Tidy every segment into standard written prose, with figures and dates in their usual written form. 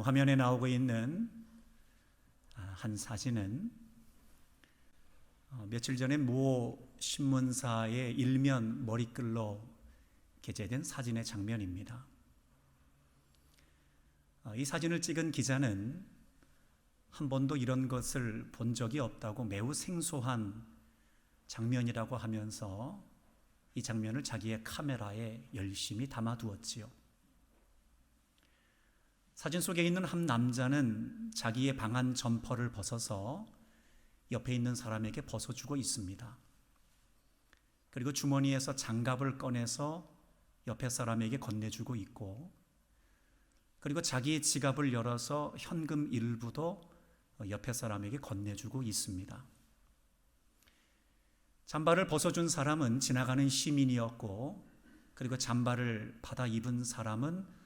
화면에 나오고 있는 한 사진은 며칠 전에 모 신문사의 일면 머리글로 게재된 사진의 장면입니다. 이 사진을 찍은 기자는 한 번도 이런 것을 본 적이 없다고 매우 생소한 장면이라고 하면서 이 장면을 자기의 카메라에 열심히 담아두었지요. 사진 속에 있는 한 남자는 자기의 방한 점퍼를 벗어서 옆에 있는 사람에게 벗어주고 있습니다. 그리고 주머니에서 장갑을 꺼내서 옆에 사람에게 건네주고 있고, 그리고 자기의 지갑을 열어서 현금 일부도 옆에 사람에게 건네주고 있습니다. 잠바를 벗어준 사람은 지나가는 시민이었고, 그리고 잠바를 받아 입은 사람은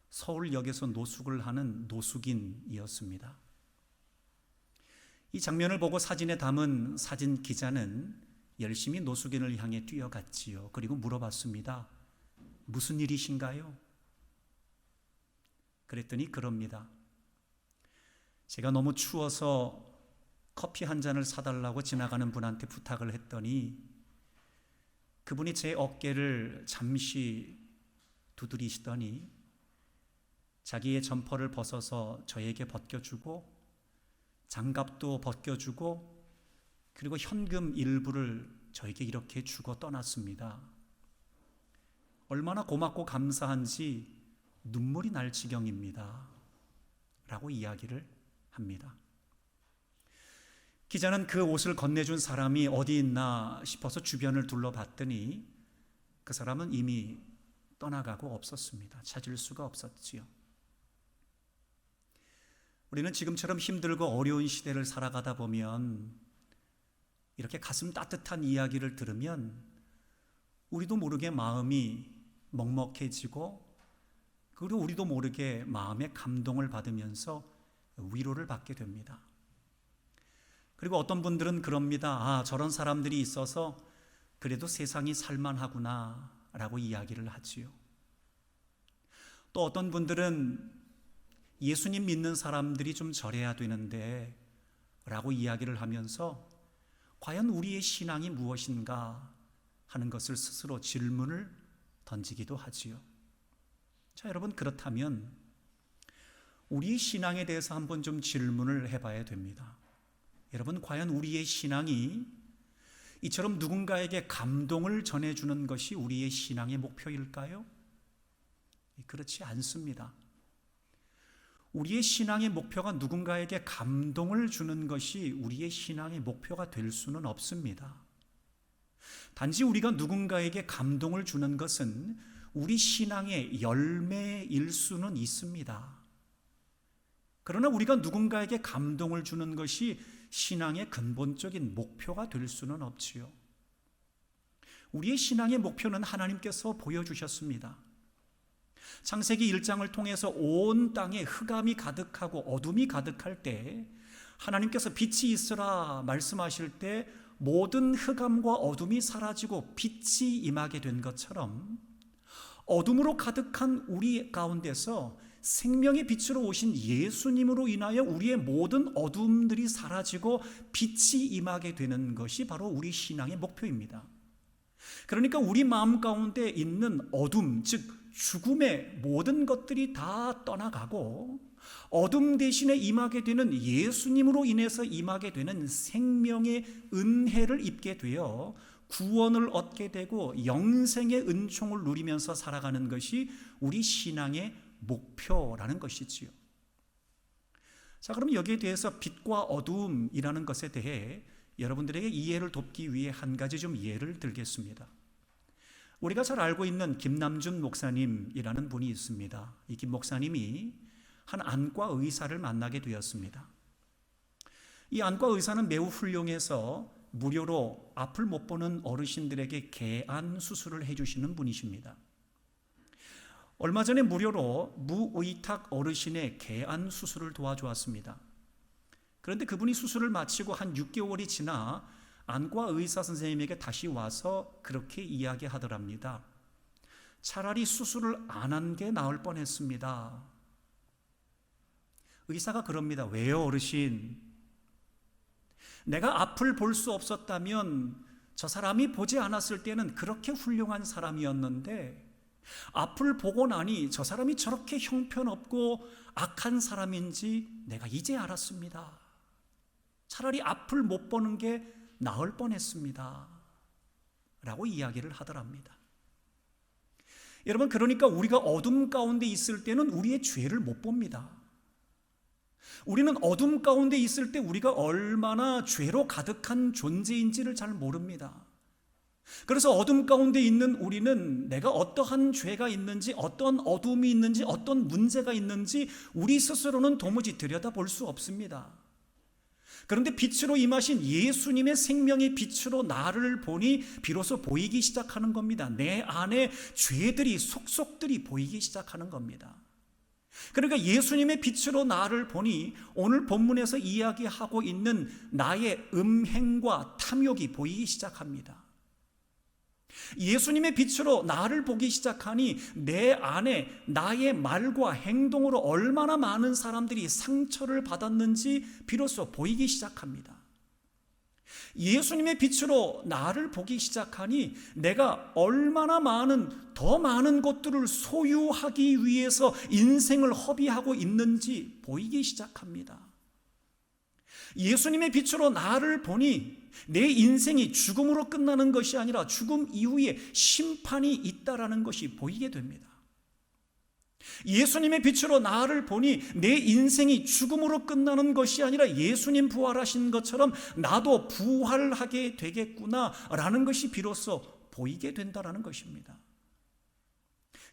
서울역에서 노숙을 하는 노숙인이었습니다. 이 장면을 보고 사진에 담은 사진 기자는 열심히 노숙인을 향해 뛰어갔지요. 그리고 물어봤습니다. 무슨 일이신가요? 그랬더니 그럽니다. 제가 너무 추워서 커피 한 잔을 사달라고 지나가는 분한테 부탁을 했더니 그분이 제 어깨를 잠시 두드리시더니 자기의 점퍼를 벗어서 저에게 벗겨주고 장갑도 벗겨주고 그리고 현금 일부를 저에게 이렇게 주고 떠났습니다. 얼마나 고맙고 감사한지 눈물이 날 지경입니다. 라고 이야기를 합니다. 기자는 그 옷을 건네준 사람이 어디 있나 싶어서 주변을 둘러봤더니 그 사람은 이미 떠나가고 없었습니다. 찾을 수가 없었지요. 우리는 지금처럼 힘들고 어려운 시대를 살아가다 보면 이렇게 가슴 따뜻한 이야기를 들으면 우리도 모르게 마음이 먹먹해지고, 그리고 우리도 모르게 마음의 감동을 받으면서 위로를 받게 됩니다. 그리고 어떤 분들은 그럽니다. 저런 사람들이 있어서 그래도 세상이 살만하구나 라고 이야기를 하지요. 또 어떤 분들은 예수님 믿는 사람들이 좀 저래야 되는데 라고 이야기를 하면서 과연 우리의 신앙이 무엇인가 하는 것을 스스로 질문을 던지기도 하지요. 자, 여러분, 그렇다면 우리의 신앙에 대해서 한번 좀 질문을 해봐야 됩니다. 여러분, 과연 우리의 신앙이 이처럼 누군가에게 감동을 전해주는 것이 우리의 신앙의 목표일까요? 그렇지 않습니다. 우리의 신앙의 목표가 누군가에게 감동을 주는 것이 우리의 신앙의 목표가 될 수는 없습니다. 단지 우리가 누군가에게 감동을 주는 것은 우리 신앙의 열매일 수는 있습니다. 그러나 우리가 누군가에게 감동을 주는 것이 신앙의 근본적인 목표가 될 수는 없지요. 우리의 신앙의 목표는 하나님께서 보여주셨습니다. 창세기 1장을 통해서 온 땅에 흑암이 가득하고 어둠이 가득할 때 하나님께서 빛이 있으라 말씀하실 때 모든 흑암과 어둠이 사라지고 빛이 임하게 된 것처럼 어둠으로 가득한 우리 가운데서 생명의 빛으로 오신 예수님으로 인하여 우리의 모든 어둠들이 사라지고 빛이 임하게 되는 것이 바로 우리 신앙의 목표입니다. 그러니까 우리 마음 가운데 있는 어둠, 즉 죽음의 모든 것들이 다 떠나가고 어둠 대신에 임하게 되는 예수님으로 인해서 임하게 되는 생명의 은혜를 입게 되어 구원을 얻게 되고 영생의 은총을 누리면서 살아가는 것이 우리 신앙의 목표라는 것이지요. 자, 그럼 여기에 대해서 빛과 어둠이라는 것에 대해 여러분들에게 이해를 돕기 위해 한 가지 좀 예를 들겠습니다. 우리가 잘 알고 있는 김남준 목사님이라는 분이 있습니다. 이 김 목사님이 한 안과 의사를 만나게 되었습니다. 이 안과 의사는 매우 훌륭해서 무료로 앞을 못 보는 어르신들에게 개안 수술을 해주시는 분이십니다. 얼마 전에 무료로 무의탁 어르신의 개안 수술을 도와주었습니다. 그런데 그분이 수술을 마치고 한 6개월이 지나 안과 의사 선생님에게 다시 와서 그렇게 이야기하더랍니다. 차라리 수술을 안 한 게 나을 뻔했습니다. 의사가 그럽니다. 왜요, 어르신? 내가 앞을 볼 수 없었다면 저 사람이 보지 않았을 때는 그렇게 훌륭한 사람이었는데 앞을 보고 나니 저 사람이 저렇게 형편없고 악한 사람인지 내가 이제 알았습니다. 차라리 앞을 못 보는 게 나을 뻔했습니다. 라고 이야기를 하더랍니다. 여러분, 그러니까 우리가 어둠 가운데 있을 때는 우리의 죄를 못 봅니다. 우리는 어둠 가운데 있을 때 우리가 얼마나 죄로 가득한 존재인지를 잘 모릅니다. 그래서 어둠 가운데 있는 우리는 내가 어떠한 죄가 있는지, 어떤 어둠이 있는지, 어떤 문제가 있는지 우리 스스로는 도무지 들여다볼 수 없습니다. 그런데 빛으로 임하신 예수님의 생명의 빛으로 나를 보니 비로소 보이기 시작하는 겁니다. 내 안에 죄들이, 속속들이 보이기 시작하는 겁니다. 그러니까 예수님의 빛으로 나를 보니 오늘 본문에서 이야기하고 있는 나의 음행과 탐욕이 보이기 시작합니다. 예수님의 빛으로 나를 보기 시작하니 내 안에 나의 말과 행동으로 얼마나 많은 사람들이 상처를 받았는지 비로소 보이기 시작합니다. 예수님의 빛으로 나를 보기 시작하니 내가 얼마나 더 많은 것들을 소유하기 위해서 인생을 허비하고 있는지 보이기 시작합니다. 예수님의 빛으로 나를 보니 내 인생이 죽음으로 끝나는 것이 아니라 죽음 이후에 심판이 있다라는 것이 보이게 됩니다. 예수님의 빛으로 나를 보니 내 인생이 죽음으로 끝나는 것이 아니라 예수님 부활하신 것처럼 나도 부활하게 되겠구나라는 것이 비로소 보이게 된다라는 것입니다.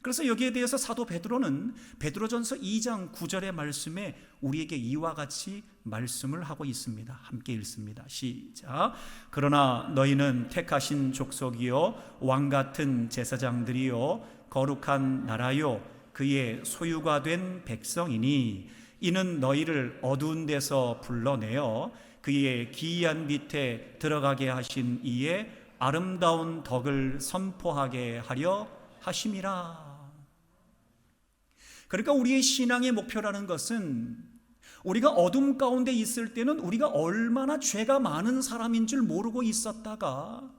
그래서 여기에 대해서 사도 베드로는 베드로전서 2장 9절의 말씀에 우리에게 이와 같이 말씀을 하고 있습니다. 함께 읽습니다. 시작. 그러나 너희는 택하신 족속이요 왕같은 제사장들이요 거룩한 나라요 그의 소유가 된 백성이니 이는 너희를 어두운 데서 불러내어 그의 기이한 빛에 들어가게 하신 이의 아름다운 덕을 선포하게 하려 하심이라. 그러니까 우리의 신앙의 목표라는 것은 우리가 어둠 가운데 있을 때는 우리가 얼마나 죄가 많은 사람인 줄 모르고 있었다가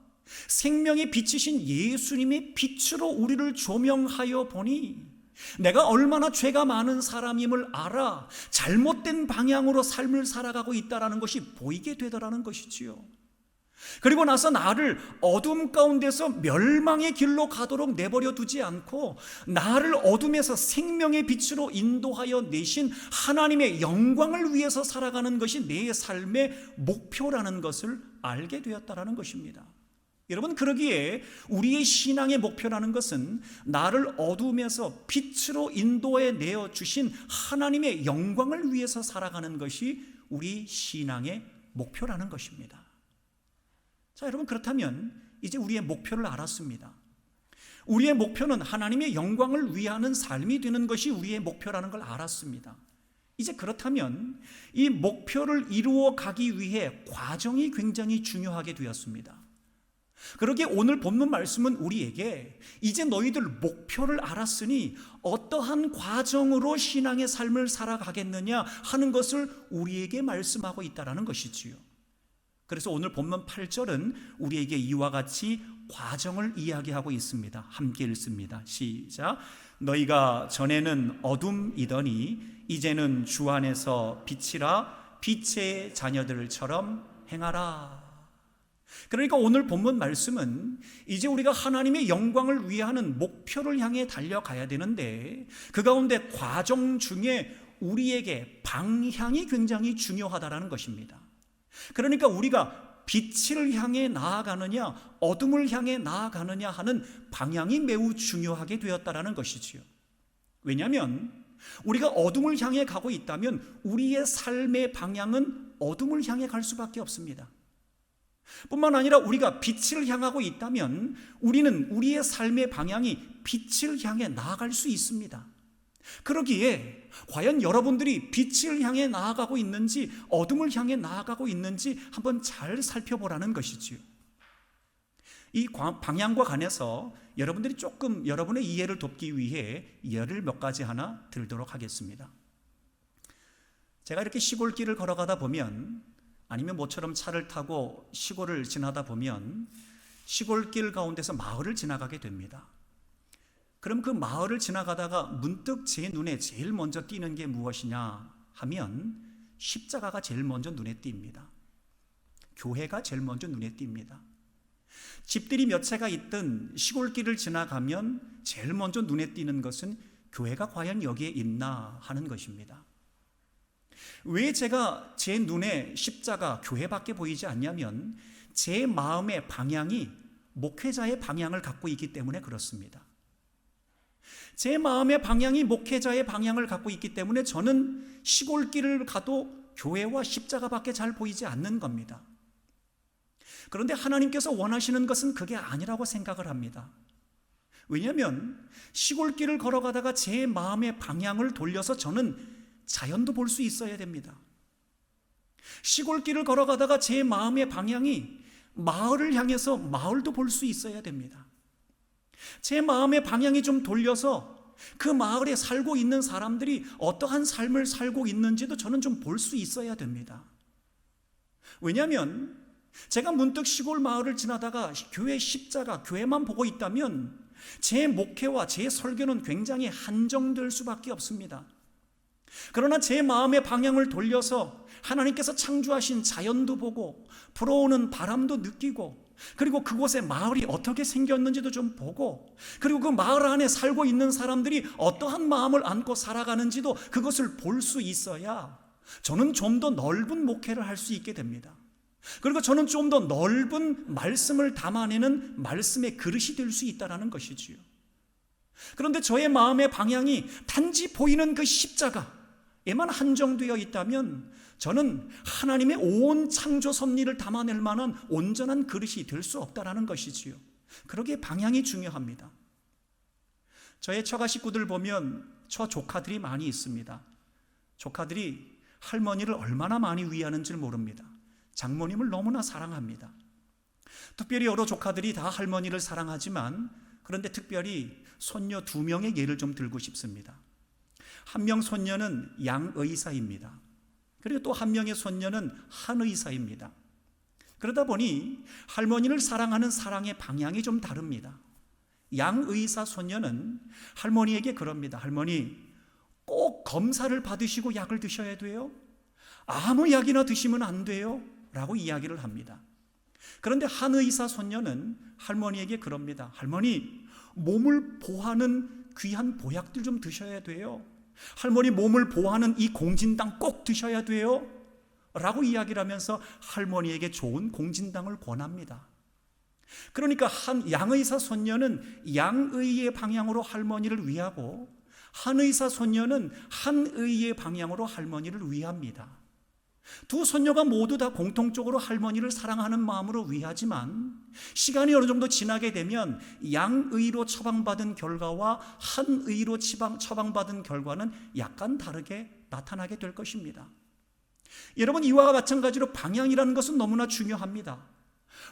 생명의 빛이신 예수님의 빛으로 우리를 조명하여 보니 내가 얼마나 죄가 많은 사람임을 알아 잘못된 방향으로 삶을 살아가고 있다는 것이 보이게 되더라는 것이지요. 그리고 나서 나를 어둠 가운데서 멸망의 길로 가도록 내버려 두지 않고 나를 어둠에서 생명의 빛으로 인도하여 내신 하나님의 영광을 위해서 살아가는 것이 내 삶의 목표라는 것을 알게 되었다는 것입니다. 여러분, 그러기에 우리의 신앙의 목표라는 것은 나를 어둠에서 빛으로 인도해 내어 주신 하나님의 영광을 위해서 살아가는 것이 우리 신앙의 목표라는 것입니다. 자, 여러분, 그렇다면 이제 우리의 목표를 알았습니다. 우리의 목표는 하나님의 영광을 위하는 삶이 되는 것이 우리의 목표라는 걸 알았습니다. 이제 그렇다면 이 목표를 이루어 가기 위해 과정이 굉장히 중요하게 되었습니다. 그러기에 오늘 본문 말씀은 우리에게 이제 너희들 목표를 알았으니 어떠한 과정으로 신앙의 삶을 살아가겠느냐 하는 것을 우리에게 말씀하고 있다는 것이지요. 그래서 오늘 본문 8절은 우리에게 이와 같이 과정을 이야기하고 있습니다. 함께 읽습니다. 시작. 너희가 전에는 어둠이더니 이제는 주 안에서 빛이라 빛의 자녀들처럼 행하라. 그러니까 오늘 본문 말씀은 이제 우리가 하나님의 영광을 위하는 목표를 향해 달려가야 되는데 그 가운데 과정 중에 우리에게 방향이 굉장히 중요하다는 것입니다. 그러니까 우리가 빛을 향해 나아가느냐 어둠을 향해 나아가느냐 하는 방향이 매우 중요하게 되었다는 것이지요. 왜냐하면 우리가 어둠을 향해 가고 있다면 우리의 삶의 방향은 어둠을 향해 갈 수밖에 없습니다. 뿐만 아니라 우리가 빛을 향하고 있다면 우리는 우리의 삶의 방향이 빛을 향해 나아갈 수 있습니다. 그러기에 과연 여러분들이 빛을 향해 나아가고 있는지 어둠을 향해 나아가고 있는지 한번 잘 살펴보라는 것이지요. 이 방향과 관해서 여러분들이 조금 여러분의 이해를 돕기 위해 예를 몇 가지 하나 들도록 하겠습니다. 제가 이렇게 시골길을 걸어가다 보면, 아니면 모처럼 차를 타고 시골을 지나다 보면 시골길 가운데서 마을을 지나가게 됩니다. 그럼 그 마을을 지나가다가 문득 제 눈에 제일 먼저 띄는 게 무엇이냐 하면 십자가가 제일 먼저 눈에 띕니다. 교회가 제일 먼저 눈에 띕니다. 집들이 몇 채가 있든 시골길을 지나가면 제일 먼저 눈에 띄는 것은 교회가 과연 여기에 있나 하는 것입니다. 왜 제가 제 눈에 십자가, 교회밖에 보이지 않냐면 제 마음의 방향이 목회자의 방향을 갖고 있기 때문에 그렇습니다. 제 마음의 방향이 목회자의 방향을 갖고 있기 때문에 저는 시골길을 가도 교회와 십자가밖에 잘 보이지 않는 겁니다. 그런데 하나님께서 원하시는 것은 그게 아니라고 생각을 합니다. 왜냐하면 시골길을 걸어가다가 제 마음의 방향을 돌려서 저는 자연도 볼 수 있어야 됩니다. 시골길을 걸어가다가 제 마음의 방향이 마을을 향해서 마을도 볼 수 있어야 됩니다. 제 마음의 방향이 좀 돌려서 그 마을에 살고 있는 사람들이 어떠한 삶을 살고 있는지도 저는 좀 볼 수 있어야 됩니다. 왜냐하면 제가 문득 시골 마을을 지나다가 교회 십자가, 교회만 보고 있다면 제 목회와 제 설교는 굉장히 한정될 수밖에 없습니다. 그러나 제 마음의 방향을 돌려서 하나님께서 창조하신 자연도 보고 불어오는 바람도 느끼고, 그리고 그곳에 마을이 어떻게 생겼는지도 좀 보고, 그리고 그 마을 안에 살고 있는 사람들이 어떠한 마음을 안고 살아가는지도 그것을 볼 수 있어야 저는 좀 더 넓은 목회를 할 수 있게 됩니다. 그리고 저는 좀 더 넓은 말씀을 담아내는 말씀의 그릇이 될 수 있다는 것이지요. 그런데 저의 마음의 방향이 단지 보이는 그 십자가에만 한정되어 있다면 저는 하나님의 온 창조 섭리를 담아낼 만한 온전한 그릇이 될 수 없다는 것이지요. 그러기에 방향이 중요합니다. 저의 처가 식구들 보면 처 조카들이 많이 있습니다. 조카들이 할머니를 얼마나 많이 위하는지 모릅니다. 장모님을 너무나 사랑합니다. 특별히 여러 조카들이 다 할머니를 사랑하지만, 그런데 특별히 손녀 2명의 예를 좀 들고 싶습니다. 한 명 손녀는 양의사입니다. 그리고 또 한 명의 손녀는 한의사입니다. 그러다 보니 할머니를 사랑하는 사랑의 방향이 좀 다릅니다. 양의사 손녀는 할머니에게 그럽니다. 할머니, 꼭 검사를 받으시고 약을 드셔야 돼요. 아무 약이나 드시면 안 돼요 라고 이야기를 합니다. 그런데 한의사 손녀는 할머니에게 그럽니다. 할머니, 몸을 보호하는 귀한 보약들 좀 드셔야 돼요. 할머니, 몸을 보호하는 이 공진당 꼭 드셔야 돼요 라고 이야기를 하면서 할머니에게 좋은 공진당을 권합니다. 그러니까 양의사 손녀는 양의의 방향으로 할머니를 위하고, 한의사 손녀는 한의의 방향으로 할머니를 위합니다. 두 손녀가 모두 다 공통적으로 할머니를 사랑하는 마음으로 위하지만, 시간이 어느 정도 지나게 되면 양의로 처방받은 결과와 한의로 처방받은 결과는 약간 다르게 나타나게 될 것입니다. 여러분, 이와 마찬가지로 방향이라는 것은 너무나 중요합니다.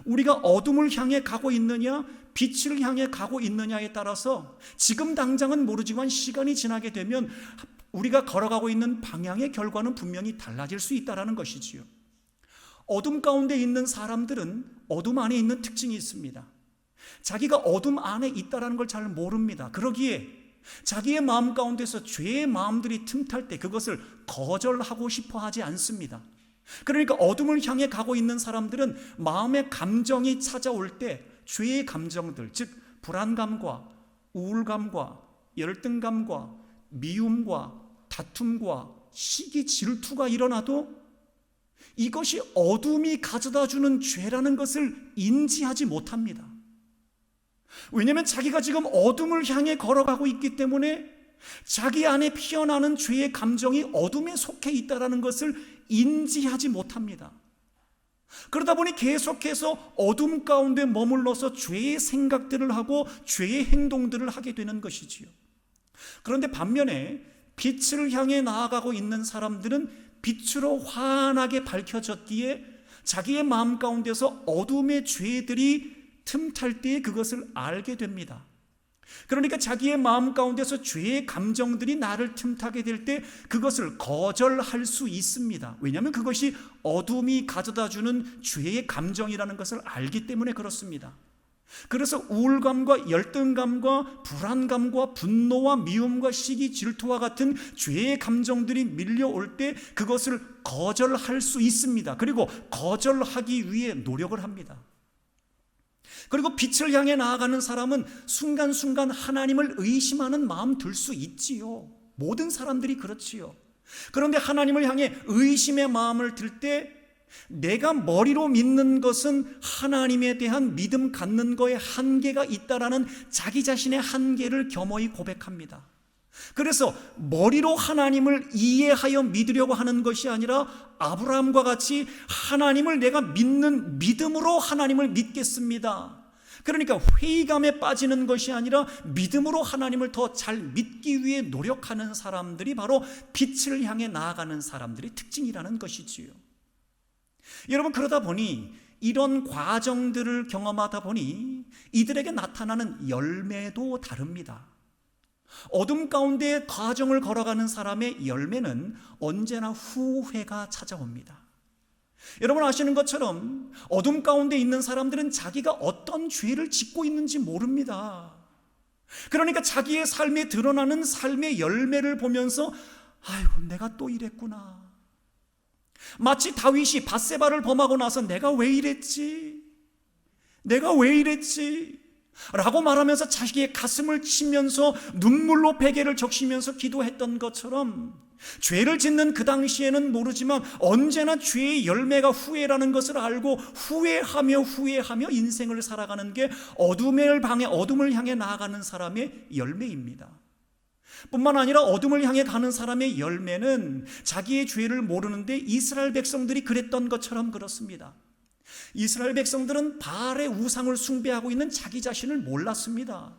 우리가 어둠을 향해 가고 있느냐, 빛을 향해 가고 있느냐에 따라서 지금 당장은 모르지만 시간이 지나게 되면 우리가 걸어가고 있는 방향의 결과는 분명히 달라질 수 있다는 것이지요. 어둠 가운데 있는 사람들은 어둠 안에 있는 특징이 있습니다. 자기가 어둠 안에 있다는 걸 잘 모릅니다. 그러기에 자기의 마음 가운데서 죄의 마음들이 틈탈 때 그것을 거절하고 싶어 하지 않습니다. 그러니까 어둠을 향해 가고 있는 사람들은 마음의 감정이 찾아올 때 죄의 감정들, 즉 불안감과 우울감과 열등감과 미움과 다툼과 시기, 질투가 일어나도 이것이 어둠이 가져다주는 죄라는 것을 인지하지 못합니다. 왜냐하면 자기가 지금 어둠을 향해 걸어가고 있기 때문에 자기 안에 피어나는 죄의 감정이 어둠에 속해 있다는 것을 인지하지 못합니다. 그러다 보니 계속해서 어둠 가운데 머물러서 죄의 생각들을 하고 죄의 행동들을 하게 되는 것이지요. 그런데 반면에 빛을 향해 나아가고 있는 사람들은 빛으로 환하게 밝혀졌기에 자기의 마음 가운데서 어둠의 죄들이 틈탈 때에 그것을 알게 됩니다. 그러니까 자기의 마음 가운데서 죄의 감정들이 나를 틈타게 될 때 그것을 거절할 수 있습니다. 왜냐하면 그것이 어둠이 가져다주는 죄의 감정이라는 것을 알기 때문에 그렇습니다. 그래서 우울감과 열등감과 불안감과 분노와 미움과 시기, 질투와 같은 죄의 감정들이 밀려올 때 그것을 거절할 수 있습니다. 그리고 거절하기 위해 노력을 합니다. 그리고 빛을 향해 나아가는 사람은 순간순간 하나님을 의심하는 마음 들 수 있지요. 모든 사람들이 그렇지요. 그런데 하나님을 향해 의심의 마음을 들 때 내가 머리로 믿는 것은 하나님에 대한 믿음 갖는 거에 한계가 있다라는 자기 자신의 한계를 겸허히 고백합니다. 그래서 머리로 하나님을 이해하여 믿으려고 하는 것이 아니라 아브라함과 같이 하나님을 내가 믿는 믿음으로 하나님을 믿겠습니다. 그러니까 회의감에 빠지는 것이 아니라 믿음으로 하나님을 더 잘 믿기 위해 노력하는 사람들이 바로 빛을 향해 나아가는 사람들의 특징이라는 것이지요. 여러분, 그러다 보니 이런 과정들을 경험하다 보니 이들에게 나타나는 열매도 다릅니다. 어둠 가운데 과정을 걸어가는 사람의 열매는 언제나 후회가 찾아옵니다. 여러분 아시는 것처럼 어둠 가운데 있는 사람들은 자기가 어떤 죄를 짓고 있는지 모릅니다. 그러니까 자기의 삶에 드러나는 삶의 열매를 보면서 아이고, 내가 또 이랬구나. 마치 다윗이 밧세바를 범하고 나서 내가 왜 이랬지? 라고 말하면서 자기의 가슴을 치면서 눈물로 베개를 적시면서 기도했던 것처럼 죄를 짓는 그 당시에는 모르지만 언제나 죄의 열매가 후회라는 것을 알고 후회하며 인생을 살아가는 게 어둠을 향해 나아가는 사람의 열매입니다. 뿐만 아니라 어둠을 향해 가는 사람의 열매는 자기의 죄를 모르는데 이스라엘 백성들이 그랬던 것처럼 그렇습니다. 이스라엘 백성들은 바알의 우상을 숭배하고 있는 자기 자신을 몰랐습니다.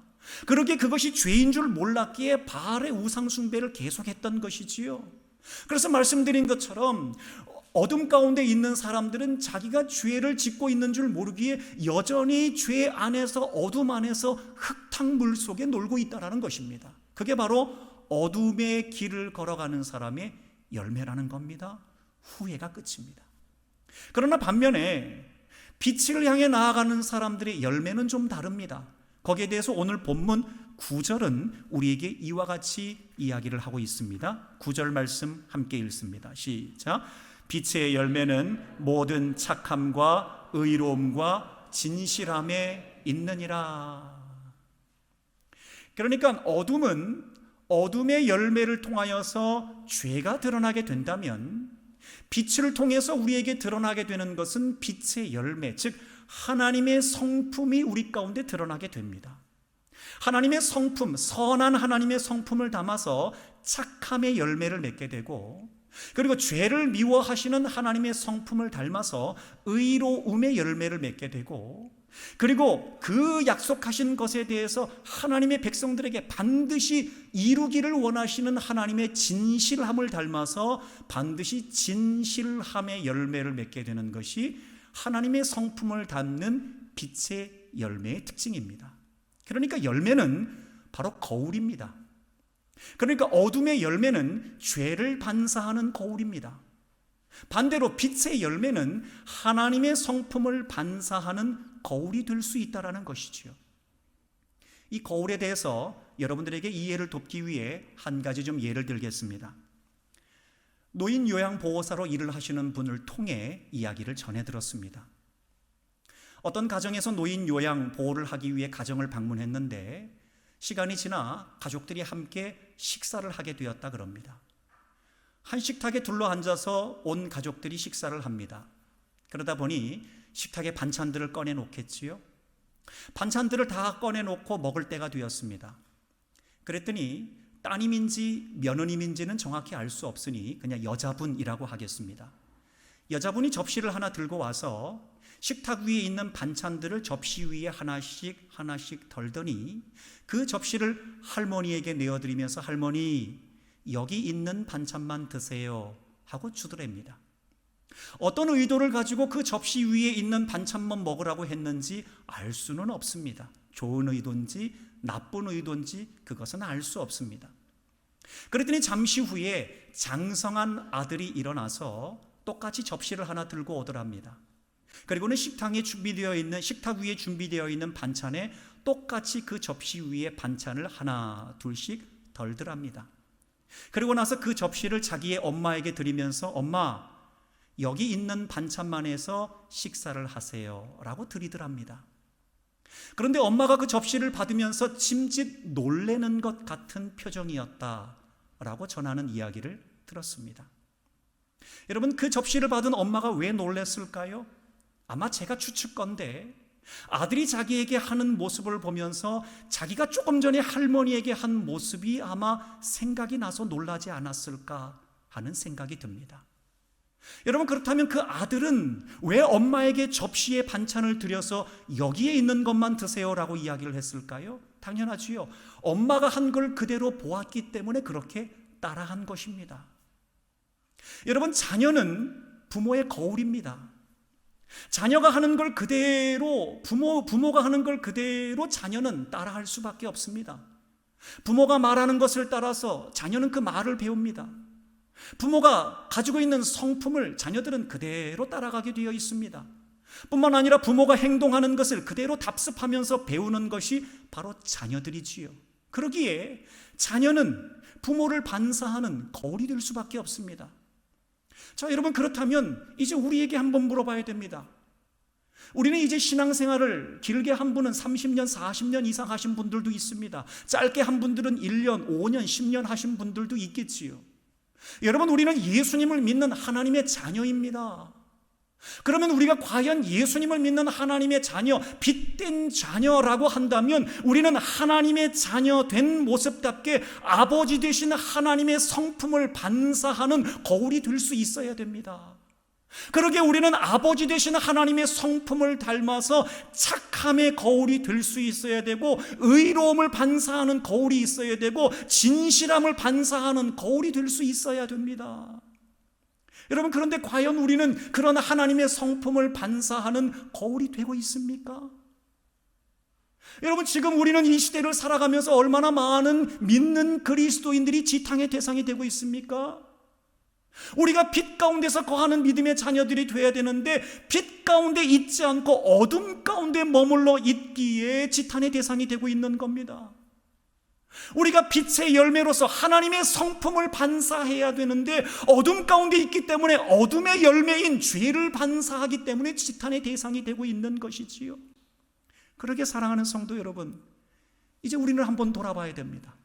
그러기에 그것이 죄인 줄 몰랐기에 바알의 우상 숭배를 계속했던 것이지요. 그래서 말씀드린 것처럼 어둠 가운데 있는 사람들은 자기가 죄를 짓고 있는 줄 모르기에 여전히 죄 안에서 어둠 안에서 흙탕물 속에 놀고 있다는 것입니다. 그게 바로 어둠의 길을 걸어가는 사람의 열매라는 겁니다. 후회가 끝입니다. 그러나 반면에 빛을 향해 나아가는 사람들의 열매는 좀 다릅니다. 거기에 대해서 오늘 본문 9절은 우리에게 이와 같이 이야기를 하고 있습니다. 9절 말씀 함께 읽습니다. 시작. 빛의 열매는 모든 착함과 의로움과 진실함에 있느니라. 그러니까 어둠은 어둠의 열매를 통하여서 죄가 드러나게 된다면 빛을 통해서 우리에게 드러나게 되는 것은 빛의 열매, 즉 하나님의 성품이 우리 가운데 드러나게 됩니다. 하나님의 성품, 선한 하나님의 성품을 담아서 착함의 열매를 맺게 되고, 그리고 죄를 미워하시는 하나님의 성품을 닮아서 의로움의 열매를 맺게 되고, 그리고 그 약속하신 것에 대해서 하나님의 백성들에게 반드시 이루기를 원하시는 하나님의 진실함을 닮아서 반드시 진실함의 열매를 맺게 되는 것이 하나님의 성품을 담는 빛의 열매의 특징입니다. 그러니까 열매는 바로 거울입니다. 그러니까 어둠의 열매는 죄를 반사하는 거울입니다. 반대로 빛의 열매는 하나님의 성품을 반사하는 거울이 될 수 있다는 것이지요. 이 거울에 대해서 여러분들에게 이해를 돕기 위해 한 가지 좀 예를 들겠습니다. 노인 요양보호사로 일을 하시는 분을 통해 이야기를 전해 들었습니다. 어떤 가정에서 노인 요양 보호를 하기 위해 가정을 방문했는데 시간이 지나 가족들이 함께 식사를 하게 되었다 그럽니다. 한 식탁에 둘러앉아서 온 가족들이 식사를 합니다. 그러다 보니 식탁에 반찬들을 꺼내 놓겠지요. 반찬들을 다 꺼내 놓고 먹을 때가 되었습니다. 그랬더니 따님인지 며느님인지는 정확히 알 수 없으니 그냥 여자분이라고 하겠습니다. 여자분이 접시를 하나 들고 와서 식탁 위에 있는 반찬들을 접시 위에 하나씩 덜더니 그 접시를 할머니에게 내어드리면서 할머니, 여기 있는 반찬만 드세요 하고 주더랍니다. 어떤 의도를 가지고 그 접시 위에 있는 반찬만 먹으라고 했는지 알 수는 없습니다. 좋은 의도인지 나쁜 의도인지 그것은 알 수 없습니다. 그랬더니 잠시 후에 장성한 아들이 일어나서 똑같이 접시를 하나 들고 오더랍니다. 그리고는 식탁 위에 준비되어 있는 반찬에 똑같이 그 접시 위에 반찬을 하나 둘씩 덜더랍니다. 그리고 나서 그 접시를 자기의 엄마에게 드리면서 엄마, 여기 있는 반찬만 해서 식사를 하세요 라고 드리더랍니다. 그런데 엄마가 그 접시를 받으면서 짐짓 놀래는 것 같은 표정이었다라고 전하는 이야기를 들었습니다. 여러분, 그 접시를 받은 엄마가 왜 놀랐을까요? 아마 제가 추측건데 아들이 자기에게 하는 모습을 보면서 자기가 조금 전에 할머니에게 한 모습이 아마 생각이 나서 놀라지 않았을까 하는 생각이 듭니다. 여러분, 그렇다면 그 아들은 왜 엄마에게 접시에 반찬을 들여서 여기에 있는 것만 드세요라고 이야기를 했을까요? 당연하지요. 엄마가 한 걸 그대로 보았기 때문에 그렇게 따라한 것입니다. 여러분, 자녀는 부모의 거울입니다. 자녀가 하는 걸 그대로 부모가 하는 걸 그대로 자녀는 따라할 수밖에 없습니다. 부모가 말하는 것을 따라서 자녀는 그 말을 배웁니다. 부모가 가지고 있는 성품을 자녀들은 그대로 따라가게 되어 있습니다. 뿐만 아니라 부모가 행동하는 것을 그대로 답습하면서 배우는 것이 바로 자녀들이지요. 그러기에 자녀는 부모를 반사하는 거울이 될 수밖에 없습니다. 자, 여러분, 그렇다면 이제 우리에게 한번 물어봐야 됩니다. 우리는 이제 신앙생활을 길게 한 분은 30년, 40년 이상 하신 분들도 있습니다. 짧게 한 분들은 1년, 5년, 10년 하신 분들도 있겠지요. 여러분, 우리는 예수님을 믿는 하나님의 자녀입니다. 그러면 우리가 과연 예수님을 믿는 하나님의 자녀, 빛된 자녀라고 한다면 우리는 하나님의 자녀 된 모습답게 아버지 되신 하나님의 성품을 반사하는 거울이 될 수 있어야 됩니다. 그러기에 우리는 아버지 되신 하나님의 성품을 닮아서 착함의 거울이 될 수 있어야 되고, 의로움을 반사하는 거울이 있어야 되고, 진실함을 반사하는 거울이 될 수 있어야 됩니다. 여러분, 그런데 과연 우리는 그런 하나님의 성품을 반사하는 거울이 되고 있습니까? 여러분, 지금 우리는 이 시대를 살아가면서 얼마나 많은 믿는 그리스도인들이 지탕의 대상이 되고 있습니까? 우리가 빛 가운데서 거하는 믿음의 자녀들이 되어야 되는데 빛 가운데 있지 않고 어둠 가운데 머물러 있기에 지탄의 대상이 되고 있는 겁니다. 우리가 빛의 열매로서 하나님의 성품을 반사해야 되는데 어둠 가운데 있기 때문에 어둠의 열매인 죄를 반사하기 때문에 지탄의 대상이 되고 있는 것이지요. 그러게 사랑하는 성도 여러분, 이제 우리는 한번 돌아봐야 됩니다.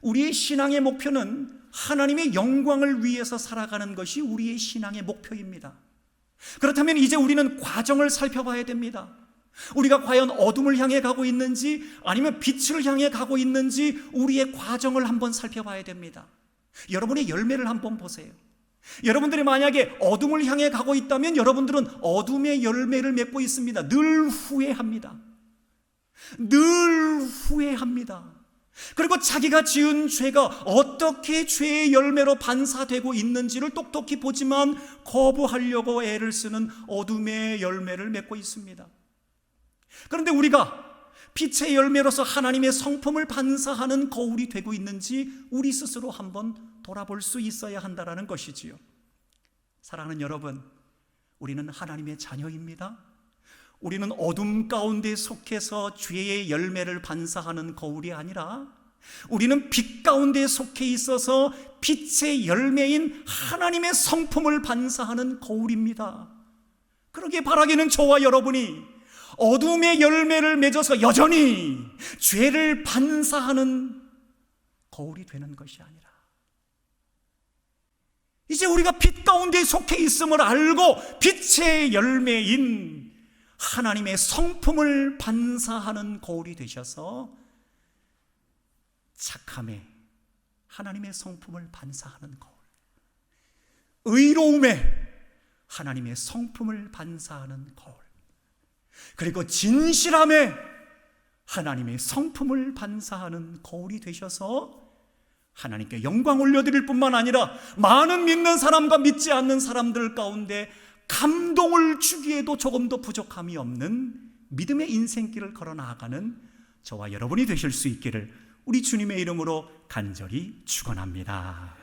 우리의 신앙의 목표는 하나님의 영광을 위해서 살아가는 것이 우리의 신앙의 목표입니다. 그렇다면 이제 우리는 과정을 살펴봐야 됩니다. 우리가 과연 어둠을 향해 가고 있는지 아니면 빛을 향해 가고 있는지 우리의 과정을 한번 살펴봐야 됩니다. 여러분의 열매를 한번 보세요. 여러분들이 만약에 어둠을 향해 가고 있다면 여러분들은 어둠의 열매를 맺고 있습니다. 늘 후회합니다. 늘 후회합니다. 그리고 자기가 지은 죄가 어떻게 죄의 열매로 반사되고 있는지를 똑똑히 보지만 거부하려고 애를 쓰는 어둠의 열매를 맺고 있습니다. 그런데 우리가 빛의 열매로서 하나님의 성품을 반사하는 거울이 되고 있는지 우리 스스로 한번 돌아볼 수 있어야 한다는 것이지요. 사랑하는 여러분, 우리는 하나님의 자녀입니다. 우리는 어둠 가운데 속해서 죄의 열매를 반사하는 거울이 아니라 우리는 빛 가운데 속해 있어서 빛의 열매인 하나님의 성품을 반사하는 거울입니다. 그러기에 바라기는 저와 여러분이 어둠의 열매를 맺어서 여전히 죄를 반사하는 거울이 되는 것이 아니라 이제 우리가 빛 가운데 속해 있음을 알고 빛의 열매인 하나님의 성품을 반사하는 거울이 되셔서 착함에 하나님의 성품을 반사하는 거울, 의로움에 하나님의 성품을 반사하는 거울, 그리고 진실함에 하나님의 성품을 반사하는 거울이 되셔서 하나님께 영광 올려드릴 뿐만 아니라 많은 믿는 사람과 믿지 않는 사람들 가운데 감동을 주기에도 조금도 부족함이 없는 믿음의 인생길을 걸어 나아가는 저와 여러분이 되실 수 있기를 우리 주님의 이름으로 간절히 축원합니다.